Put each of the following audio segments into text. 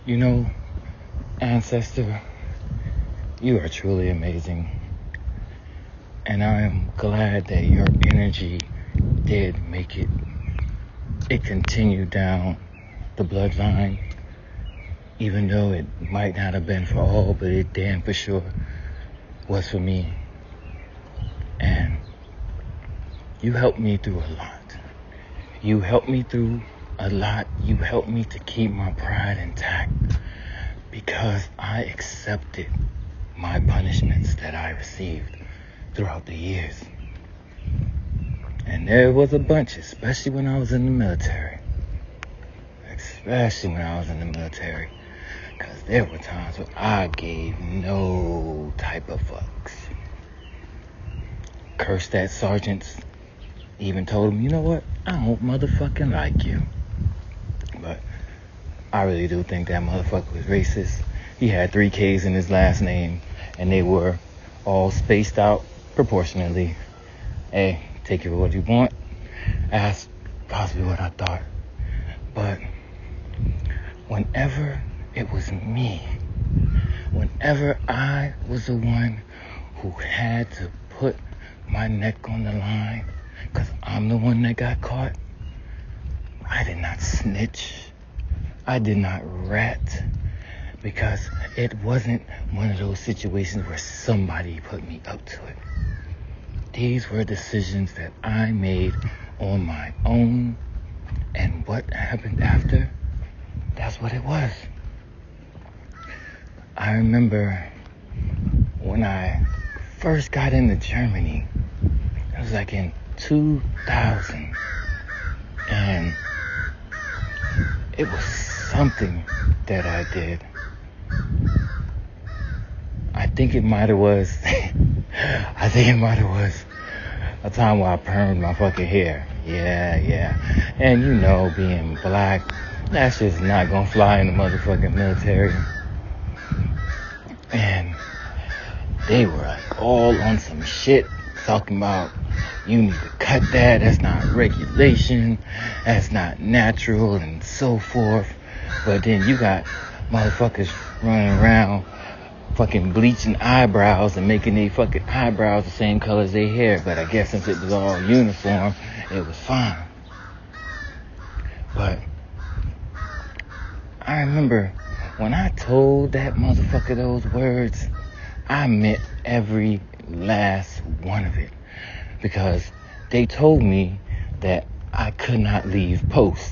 You know, Ancestor, you are truly amazing. And I am glad that your energy did make it. It continued down the bloodline, even though it might not have been for all, but it damn for sure was for me. And you helped me through a lot. You helped me through a lot. You helped me to keep my pride intact because I accepted my punishments that I received throughout the years. And there was a bunch, especially when I was in the military. Because there were times where I gave no type of fucks. Cursed at sergeants. Even told him, you know what? I don't motherfucking like you. But I really do think that motherfucker was racist. He had 3 K's in his last name, and they were all spaced out proportionately. Hey, take it for what you want. That's possibly what I thought. But whenever it was me, whenever I was the one who had to put my neck on the line, because I'm the one that got caught, I did not snitch. I did not rat, because it wasn't one of those situations where somebody put me up to it. These were decisions that I made on my own, and what happened after, that's what it was. I remember when I first got into Germany, it was like in 2000, and it was something that I did. I think it might have was a time where I permed my fucking hair. Yeah. And you know, being black, that's just not gonna fly in the motherfucking military. And they were like all on some shit, talking about you need to cut that, that's not regulation, that's not natural, and so forth. But then you got motherfuckers running around fucking bleaching eyebrows and making their fucking eyebrows the same color as their hair. But I guess since it was all uniform, it was fine. But I remember when I told that motherfucker those words, I meant every last one of it. Because they told me that I could not leave post.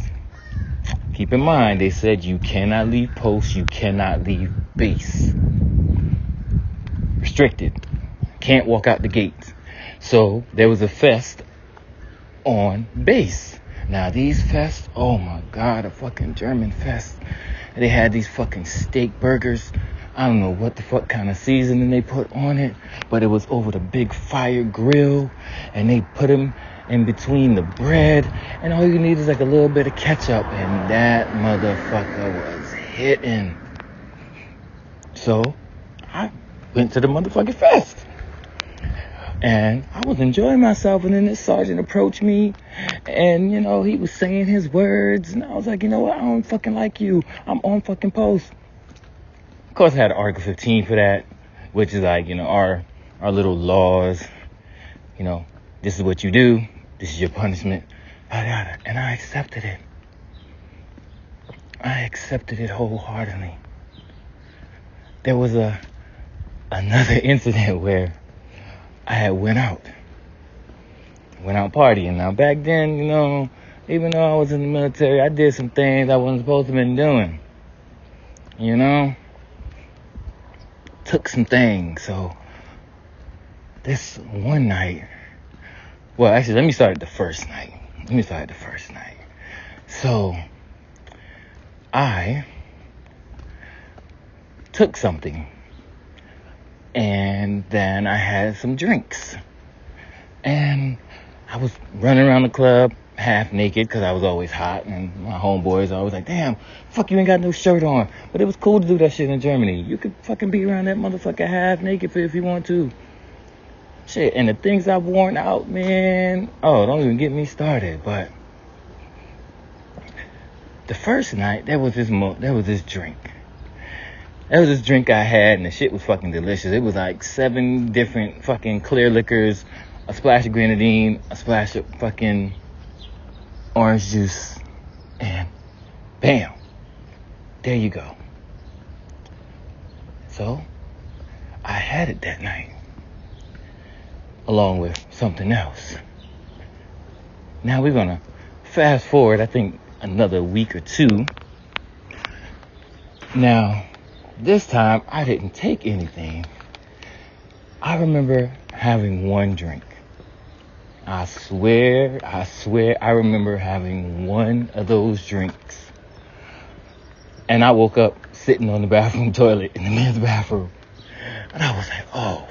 Keep in mind, they said you cannot leave post, you cannot leave base. Restricted. Can't walk out the gates. So there was a fest on base. Now these fests, oh my God, a fucking German fest. They had these fucking steak burgers. I don't know what the fuck kind of seasoning they put on it, but it was over the big fire grill, and they put them in between the bread, and all you need is like a little bit of ketchup, and that motherfucker was hitting. So I went to the motherfucking fest, and I was enjoying myself, and then this sergeant approached me, and you know, he was saying his words, and I was like, you know what, I don't fucking like you, I'm on fucking post. Of course, I had Article 15 for that, which is like, you know, our little laws. You know, this is what you do. This is your punishment. And I accepted it. I accepted it wholeheartedly. There was another incident where I had went out partying. Now, back then, you know, even though I was in the military, I did some things I wasn't supposed to have been doing. You know? Took some things. So this one night, well, actually, let me start at the first night. So I took something, and then I had some drinks, and I was running around the club half naked because I was always hot, and my homeboys always like, damn, fuck, you ain't got no shirt on. But it was cool to do that shit in Germany. You could fucking be around that motherfucker half naked if you want to. Shit, and the things I've worn out, man, oh, don't even get me started. But the first night, there was this drink, That was this drink I had, and the shit was fucking delicious. It was like 7 different fucking clear liquors, a splash of grenadine, a splash of fucking orange juice, and bam, there you go. So, I had it that night, along with something else. Now we're gonna fast forward, I think, another week or two. Now, this time, I didn't take anything. I remember having one drink. I swear, I remember having one of those drinks. And I woke up sitting on the bathroom toilet in the men's bathroom. And I was like, oh,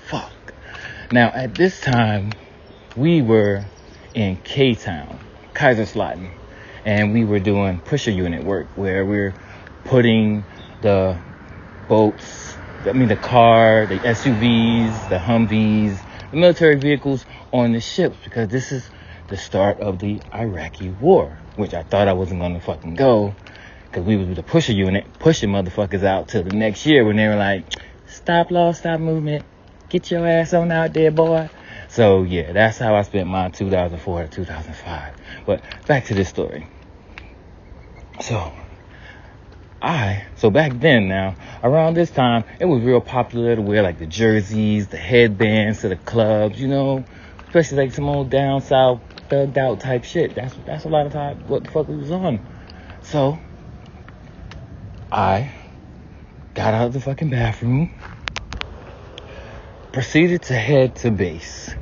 fuck. Now, at this time, we were in K-Town, Kaiserslautern. And we were doing pusher unit work where we're putting the boats, the car, the SUVs, the Humvees, the military vehicles on the ships, because this is the start of the Iraqi war, which I thought I wasn't going to fucking go, because we was with the pusher unit pushing motherfuckers out till the next year when they were like, stop law, stop movement, get your ass on out there, boy. So yeah, that's how I spent my 2004 to 2005. But back to this story. So back then now, around this time, it was real popular to wear like the jerseys, the headbands to the clubs, you know, especially like some old down south thugged out type shit. That's a lot of time what the fuck we was on. So I got out of the fucking bathroom, proceeded to head to base.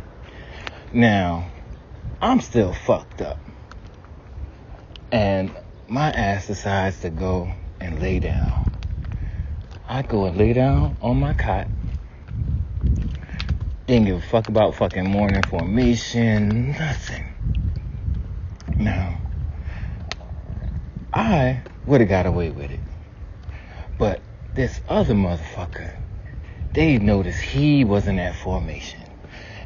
Now, I'm still fucked up. And my ass decides to go and lay down. I go and lay down on my cot. Didn't give a fuck about fucking morning formation, nothing. Now, I would have got away with it. But this other motherfucker, they noticed he wasn't at formation.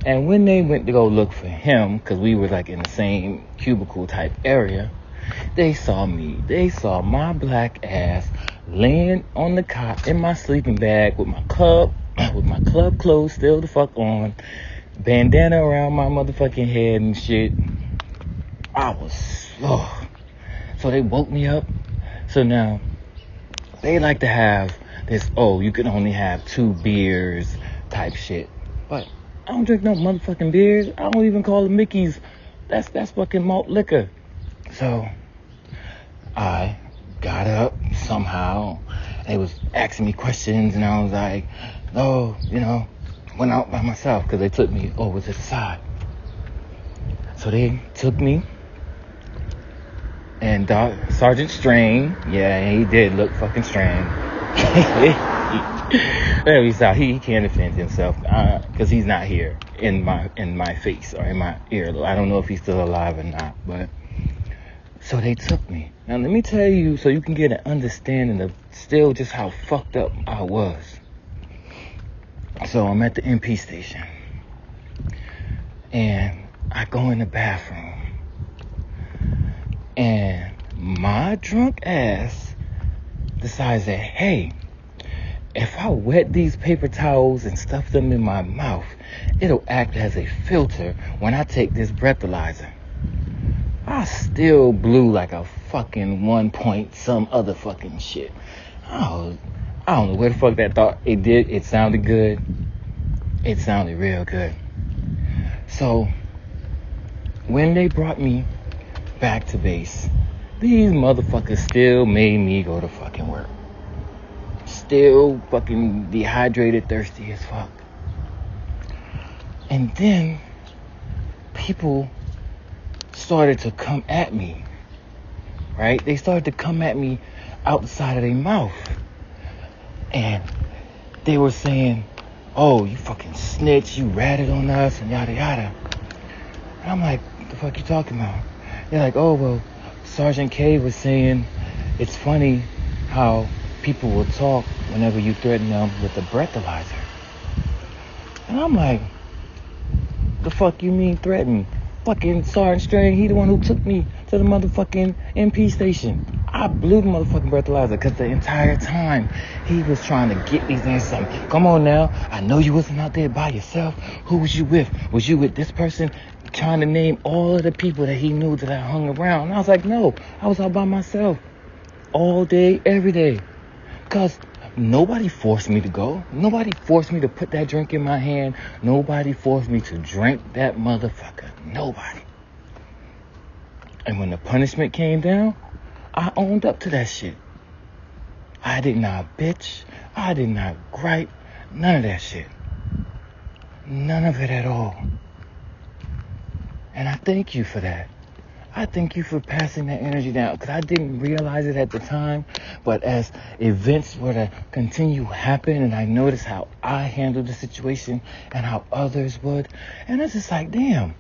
And when they went to go look for him, because we were like in the same cubicle type area, they saw me. They saw my black ass laying on the cot in my sleeping bag with my club clothes still the fuck on, bandana around my motherfucking head and shit. I was slow. So they woke me up. So now they like to have this, you can only have 2 beers type shit. But I don't drink no motherfucking beers. I don't even call them Mickey's. That's fucking malt liquor. So I got up somehow. They was asking me questions, and I was like, went out by myself because they took me over to the side. So they took me, and Sergeant Strain, yeah, he did look fucking strange. He can't defend himself because he's not here in my face or in my ear. I don't know if he's still alive or not, but so they took me. Now let me tell you, so you can get an understanding of still just how fucked up I was. So I'm at the MP station, and I go in the bathroom, and my drunk ass decides that, hey, if I wet these paper towels and stuff them in my mouth, it'll act as a filter when I take this breathalyzer. I still blew like a fucking 1 point some other fucking shit. I don't know where the fuck that thought it did. It sounded good. It sounded real good. So when they brought me back to base, these motherfuckers still made me go to fucking work. Still fucking dehydrated, thirsty as fuck. And then people started to come at me, right? They started to come at me outside of their mouth. And they were saying, oh, you fucking snitch, you ratted on us, and yada yada. And I'm like, what the fuck you talking about? They're like, oh, well, Sergeant K was saying it's funny how people will talk whenever you threaten them with a breathalyzer. And I'm like, the fuck you mean threaten? Fucking Sergeant Strain, he the one who took me to the motherfucking MP station. I blew the motherfucking breathalyzer because the entire time he was trying to get these answers. Come on now. I know you wasn't out there by yourself. Who was you with? Was you with this person? Trying to name all of the people that he knew that I hung around. And I was like, no, I was out by myself all day, every day. Because nobody forced me to go. Nobody forced me to put that drink in my hand. Nobody forced me to drink that motherfucker. Nobody. And when the punishment came down, I owned up to that shit. I did not bitch. I did not gripe. None of that shit. None of it at all. And I thank you for that. I thank you for passing that energy down, because I didn't realize it at the time. But as events were to continue happen, and I noticed how I handled the situation and how others would, and it's just like, damn,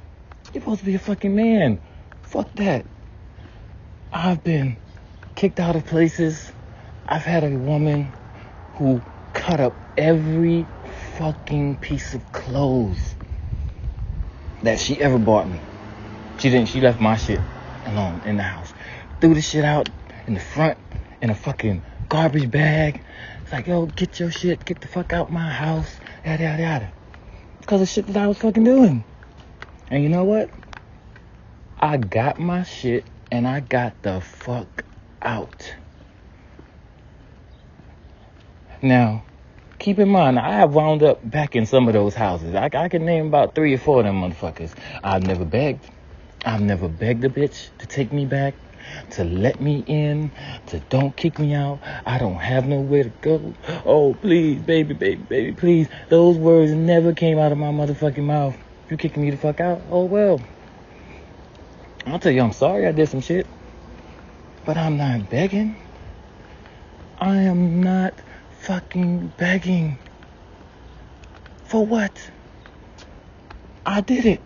you're supposed to be a fucking man. Fuck that. I've been kicked out of places. I've had a woman who cut up every fucking piece of clothes that she ever bought me. She left my shit alone in the house. Threw the shit out in the front in a fucking garbage bag. It's like, yo, get your shit, get the fuck out my house, yada, yada, yada. Because of shit that I was fucking doing. And you know what? I got my shit and I got the fuck out. Now, keep in mind, I have wound up back in some of those houses. I can name about 3 or 4 of them motherfuckers. I've never begged a bitch to take me back, to let me in, to don't kick me out. I don't have nowhere to go. Oh, please, baby, baby, baby, please. Those words never came out of my motherfucking mouth. You kicking me the fuck out? Oh, well. I'll tell you, I'm sorry I did some shit. But I'm not begging. I am not fucking begging. For what? I did it.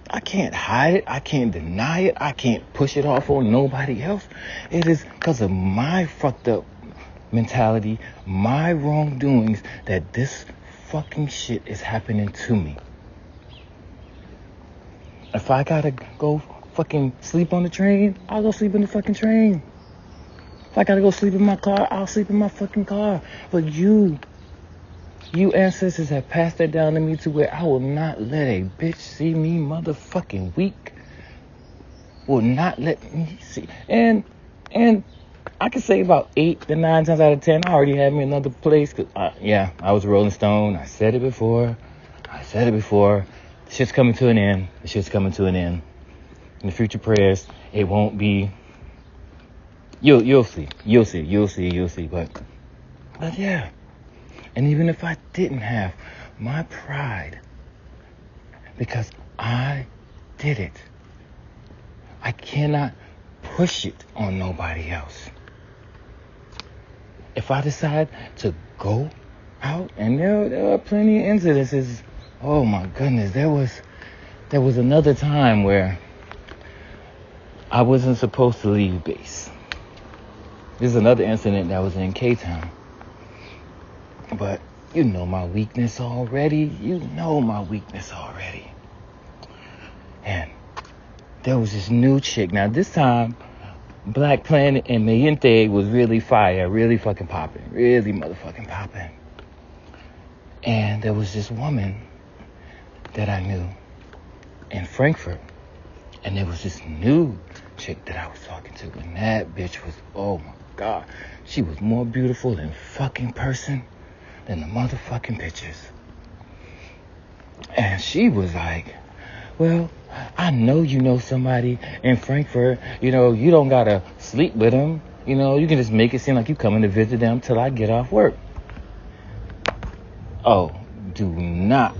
I can't hide it. I can't deny it. I can't push it off on nobody else. It is because of my fucked up mentality, my wrongdoings, that this fucking shit is happening to me. If I gotta go fucking sleep on the train, I'll go sleep in the fucking train. If I gotta go sleep in my car, I'll sleep in my fucking car. But you ancestors have passed that down to me to where I will not let a bitch see me motherfucking weak. Will not let me see. And I can say about 8 to 9 times out of 10, I already had me another place. Cause I was a Rolling Stone. I said it before. The shit's coming to an end. In the future prayers, it won't be. You'll see. But yeah. And even if I didn't have my pride, because I did it, I cannot push it on nobody else. If I decide to go out, and there are plenty of incidences. Oh my goodness, there was another time where I wasn't supposed to leave base. This is another incident that was in K-Town. But you know my weakness already. And there was this new chick. Now this time, Black Planet and Mayente was really fire, really fucking popping, really motherfucking popping. And there was this woman that I knew in Frankfurt. And there was this new chick that I was talking to. And that bitch was, oh my God, she was more beautiful in fucking person than the motherfucking pictures. And she was like, well, I know you know somebody in Frankfurt. You know, you don't gotta sleep with them. You know, you can just make it seem like you coming to visit them till I get off work. Oh, do not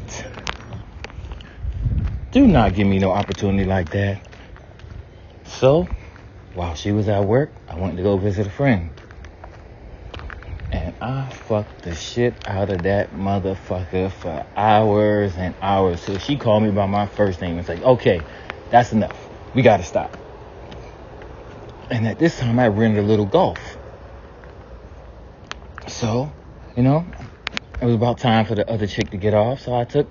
give me no opportunity like that. So, while she was at work, I went to go visit a friend. And I fucked the shit out of that motherfucker for hours and hours. So she called me by my first name and said, okay, that's enough. We gotta stop. And at this time, I rented a little golf. So, you know, it was about time for the other chick to get off. So I took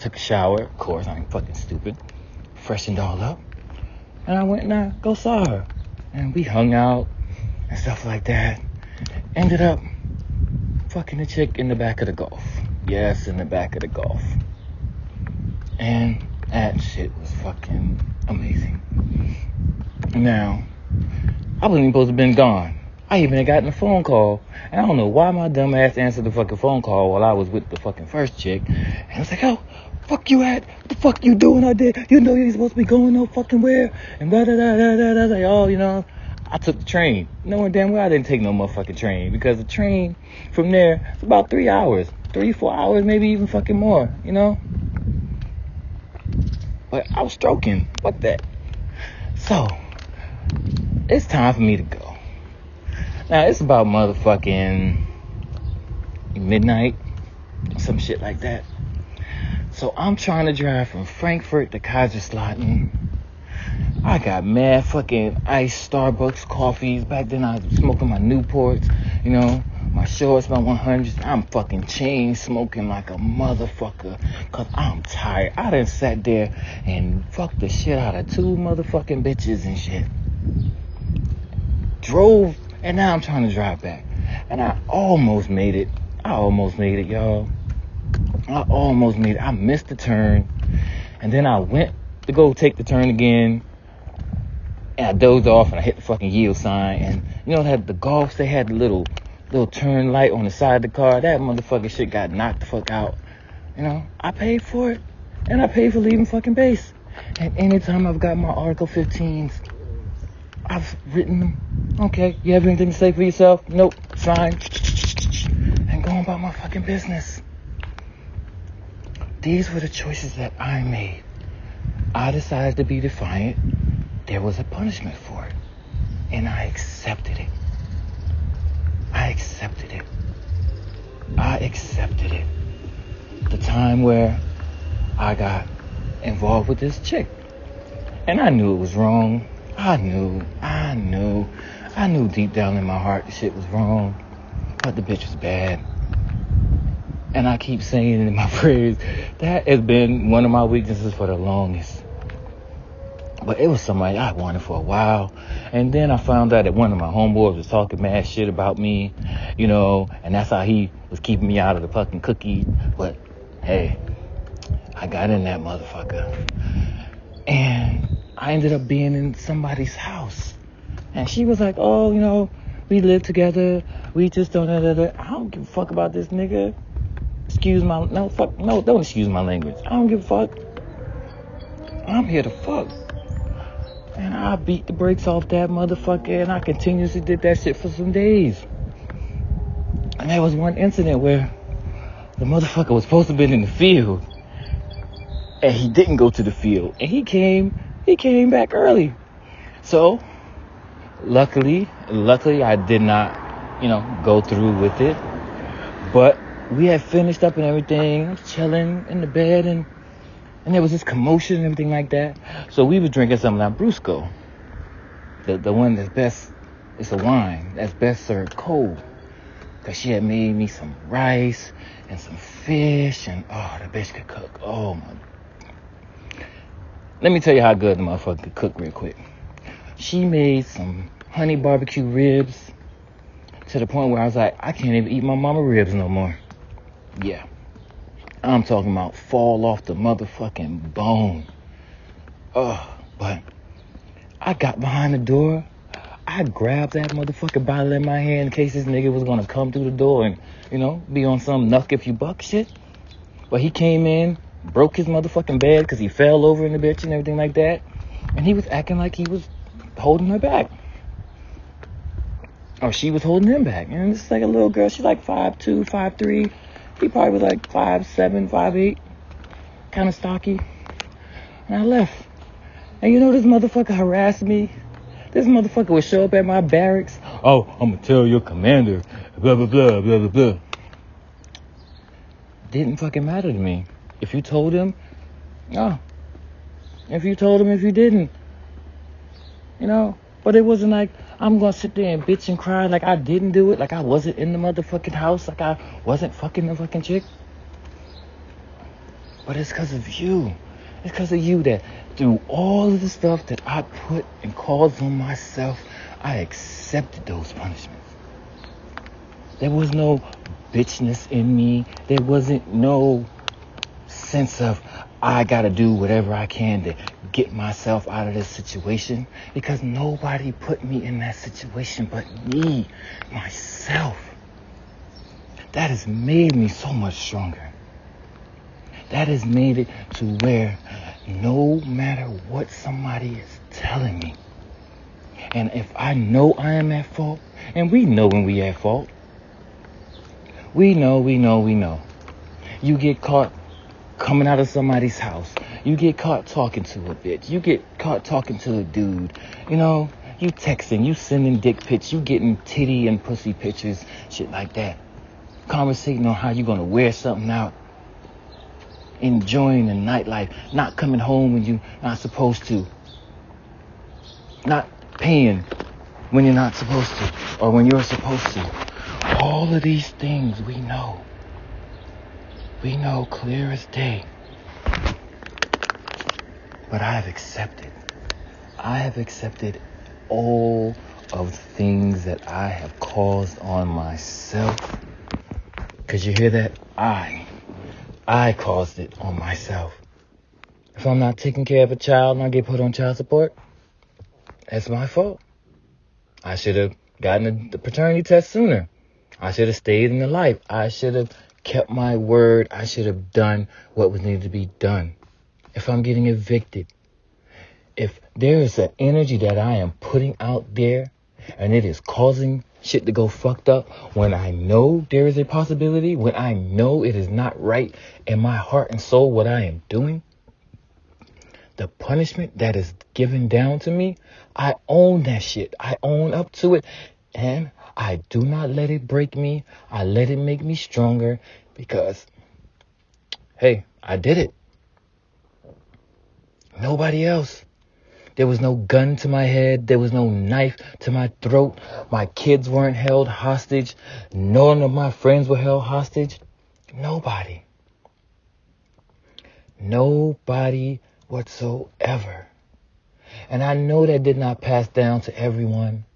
a shower. Of course, I ain't fucking stupid. Freshened all up. And I went and I go saw her. And we hung out. and stuff like that. Ended up fucking the chick in the back of the Golf. Yes, in the back of the Golf. And that shit was fucking amazing. Now, I wasn't even supposed to have been gone. I even had gotten a phone call. And I don't know why my dumb ass answered the fucking phone call while I was with the fucking first chick. And I was like, oh, fuck you at? What the fuck you doing out there? You know you ain't supposed to be going no fucking where. And da da da da da. I was like, oh, you know, I took the train. Knowing damn well I didn't take no motherfucking train. Because the train from there is about 3 hours. 3-4 hours, maybe even fucking more, you know? But I was stroking. Fuck that. So, it's time for me to go. Now, it's about motherfucking midnight, some shit like that. So, I'm trying to drive from Frankfurt to Kaiserslautern. I got mad fucking iced Starbucks coffees. Back then, I was smoking my Newports, you know, my shorts, my 100s. I'm fucking chain smoking like a motherfucker because I'm tired. I done sat there and fucked the shit out of 2 motherfucking bitches and shit. Drove, and now I'm trying to drive back. And I almost made it. Y'all. I almost made it. I missed the turn. And then I went to go take the turn again. And I dozed off and I hit the fucking yield sign. And you know, the Golfs, they had the little turn light on the side of the car. That motherfucking shit got knocked the fuck out. You know, I paid for it. And I paid for leaving fucking base. And anytime I've got my Article 15s, I've written them. Okay, you have anything to say for yourself? Nope, fine. And going about my fucking business. These were the choices that I made. I decided to be defiant. There was a punishment for it. And I accepted it. I accepted it. The time where I got involved with this chick. And I knew it was wrong. I knew deep down in my heart the shit was wrong. But the bitch was bad. And I keep saying it in my prayers. That has been one of my weaknesses for the longest. But it was somebody I wanted for a while. And then I found out that one of my homeboys was talking mad shit about me, you know, and that's how he was keeping me out of the fucking cookie. But hey, I got in that motherfucker. And I ended up being in somebody's house. And she was like, oh, you know, we live together. We just don't, I don't give a fuck about this nigga. Don't excuse my language. I don't give a fuck. I'm here to fuck. And I beat the brakes off that motherfucker, and I continuously did that shit for some days. And there was one incident where the motherfucker was supposed to be in the field, and he didn't go to the field, and he came back early. So, luckily, I did not, you know, go through with it. But we had finished up and everything. I was chilling in the bed, and there was this commotion and everything like that. So we were drinking some Lambrusco. The one that's best, it's a wine that's best served cold. Because she had made me some rice and some fish, and oh, the bitch could cook. Oh my. Let me tell you how good the motherfucker could cook real quick. She made some honey barbecue ribs to the point where I was like, I can't even eat my mama ribs no more. Yeah. I'm talking about fall off the motherfucking bone. But I got behind the door. I grabbed that motherfucking bottle in my hand in case this nigga was gonna come through the door and, you know, be on some knuck if you buck shit. But he came in, broke his motherfucking bed because he fell over in the bitch and everything like that. And he was acting like he was holding her back. Or she was holding him back. And it's like a little girl. She's like 5'2", 5'3". He probably was like 5'7", 5'8". Kind of stocky. And I left. And you know, this motherfucker harassed me. This motherfucker would show up at my barracks. Oh, I'm going to tell your commander. Blah, blah, blah, blah, blah, blah. Didn't fucking matter to me. If you told him, no. If you told him, if you didn't. You know? But it wasn't like, I'm going to sit there and bitch and cry like I didn't do it. Like I wasn't in the motherfucking house. Like I wasn't fucking the fucking chick. But it's because of you. It's because of you that through all of the stuff that I put and caused on myself, I accepted those punishments. There was no bitchness in me. There wasn't no sense of I gotta do whatever I can to get myself out of this situation, because nobody put me in that situation but me, myself. That has made me so much stronger. That has made it to where no matter what somebody is telling me, and if I know I am at fault, and we know when we at fault, we know. You get caught coming out of somebody's house. You get caught talking to a bitch. You get caught talking to a dude. You know, you texting, you sending dick pics, you getting titty and pussy pictures, shit like that. Conversating on how you gonna wear something out. Enjoying the nightlife. Not coming home when you're not supposed to. Not paying when you're not supposed to. Or when you're supposed to. All of these things we know. We know clear as day. But I have accepted. I have accepted all of the things that I have caused on myself. Because you hear that? I caused it on myself. If I'm not taking care of a child and I get put on child support, that's my fault. I should have gotten the paternity test sooner. I should have stayed in the life. I should have kept my word. I should have done what was needed to be done. If I'm getting evicted, if there is an energy that I am putting out there and it is causing shit to go fucked up, when I know there is a possibility, when I know it is not right in my heart and soul what I am doing, the punishment that is given down to me, I own that shit. I own up to it. And I do not let it break me. I let it make me stronger because, hey, I did it. Nobody else. There was no gun to my head. There was no knife to my throat. My kids weren't held hostage. None of my friends were held hostage. Nobody. Nobody whatsoever. And I know that did not pass down to everyone.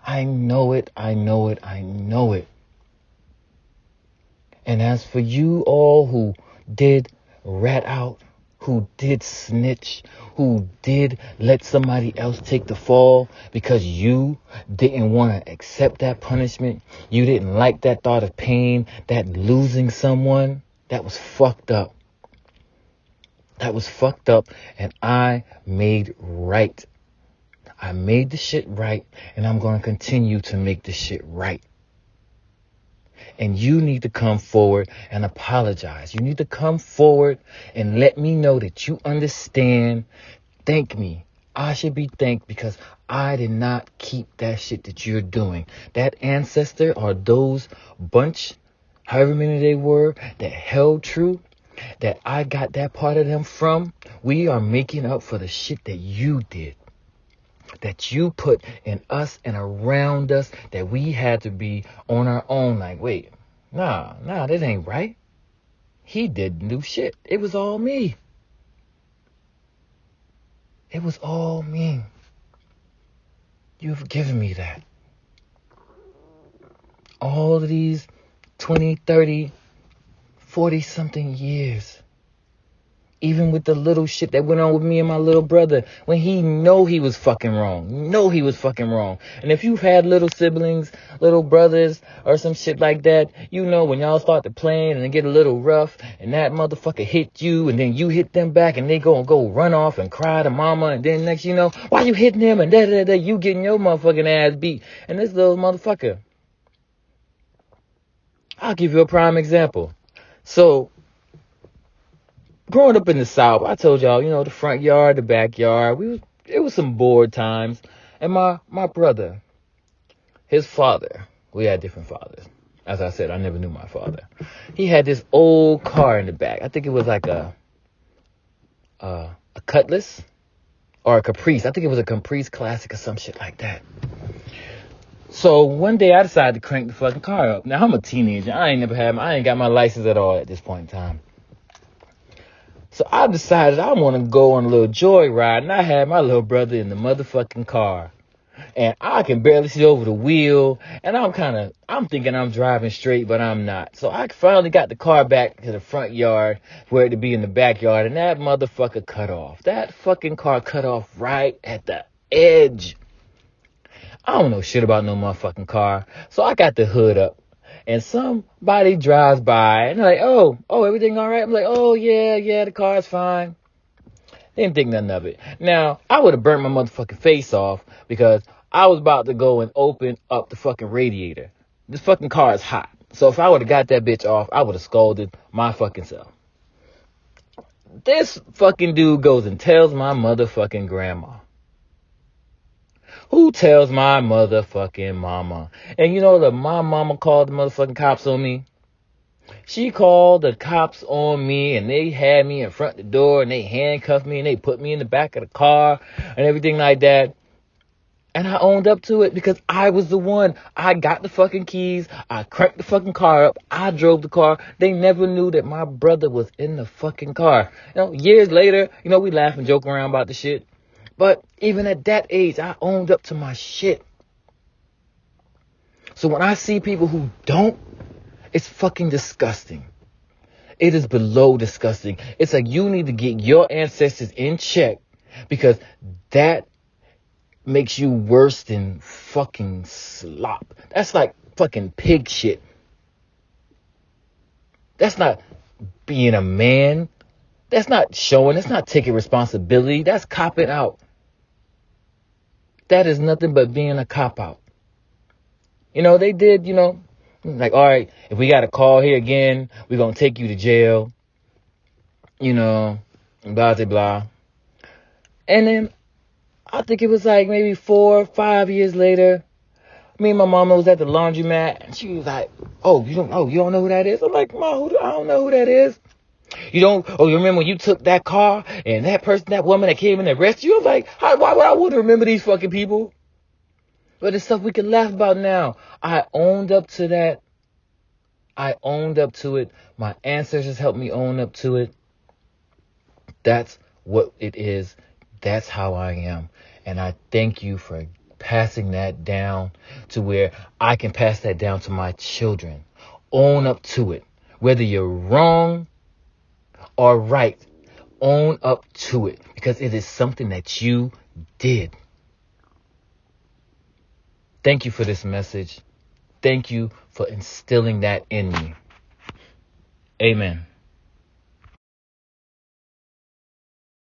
I know it. And as for you all who did rat out, who did snitch, who did let somebody else take the fall because you didn't want to accept that punishment, you didn't like that thought of pain, that losing someone, that was fucked up. That was fucked up, and I made right. I made the shit right, and I'm going to continue to make the shit right. And you need to come forward and apologize. You need to come forward and let me know that you understand. Thank me. I should be thanked because I did not keep that shit that you're doing. That ancestor or those bunch, however many they were, that held true, that I got that part of them from, we are making up for the shit that you did. That you put in us and around us, that we had to be on our own. Like, wait, nah, that ain't right. He didn't do shit. It was all me. It was all me. You've given me that. All of these 20, 30, 40 something years. Even with the little shit that went on with me and my little brother, when he know he was fucking wrong. And if you've had little siblings, little brothers, or some shit like that, you know when y'all start to playing and it get a little rough, and that motherfucker hit you, and then you hit them back, and they go run off and cry to mama, and then next you know, why you hitting him, and you getting your motherfucking ass beat. And this little motherfucker. I'll give you a prime example. So, growing up in the South, I told y'all, you know, the front yard, the backyard, it was some bored times. And my brother, his father, we had different fathers. As I said, I never knew my father. He had this old car in the back. I think it was like a Cutlass or a Caprice. I think it was a Caprice Classic or some shit like that. So one day I decided to crank the fucking car up. Now I'm a teenager. I ain't got my license at all at this point in time. So I decided I want to go on a little joyride, and I had my little brother in the motherfucking car. And I can barely see over the wheel. And I'm thinking I'm driving straight, but I'm not. So I finally got the car back to the front yard where it to be in the backyard. And that motherfucker cut off. That fucking car cut off right at the edge. I don't know shit about no motherfucking car. So I got the hood up. And somebody drives by and they're like, oh, everything all right? I'm like, oh, yeah, the car's fine. Didn't think nothing of it. Now, I would have burnt my motherfucking face off because I was about to go and open up the fucking radiator. This fucking car is hot. So if I would have got that bitch off, I would have scolded my fucking self. This fucking dude goes and tells my motherfucking grandma. Who tells my motherfucking mama? And you know that my mama called the motherfucking cops on me? She called the cops on me and they had me in front of the door and they handcuffed me and they put me in the back of the car and everything like that. And I owned up to it because I was the one. I got the fucking keys. I cranked the fucking car up. I drove the car. They never knew that my brother was in the fucking car. You know, years later, you know, we laugh and joke around about the shit. But even at that age, I owned up to my shit. So when I see people who don't, it's fucking disgusting. It is below disgusting. It's like you need to get your ancestors in check because that makes you worse than fucking slop. That's like fucking pig shit. That's not being a man. That's not showing. That's not taking responsibility. That's copping out. That is nothing but being a cop out. You know, they did, you know, like, all right, if we got a call here again, we're going to take you to jail. You know, blah, blah, blah. And then I think it was like maybe 4 or 5 years later. Me and my mama was at the laundromat and she was like, you don't know who that is? I'm like, Mom, I don't know who that is. You remember when you took that car and that woman that came in and arrested you? I'm like, why would I want to remember these fucking people? But it's stuff we can laugh about now. I owned up to that. I owned up to it. My ancestors helped me own up to it. That's what it is. That's how I am. And I thank you for passing that down to where I can pass that down to my children. Own up to it. Whether you're wrong or right, own up to it. Because it is something that you did. Thank you for this message. Thank you for instilling that in me. Amen.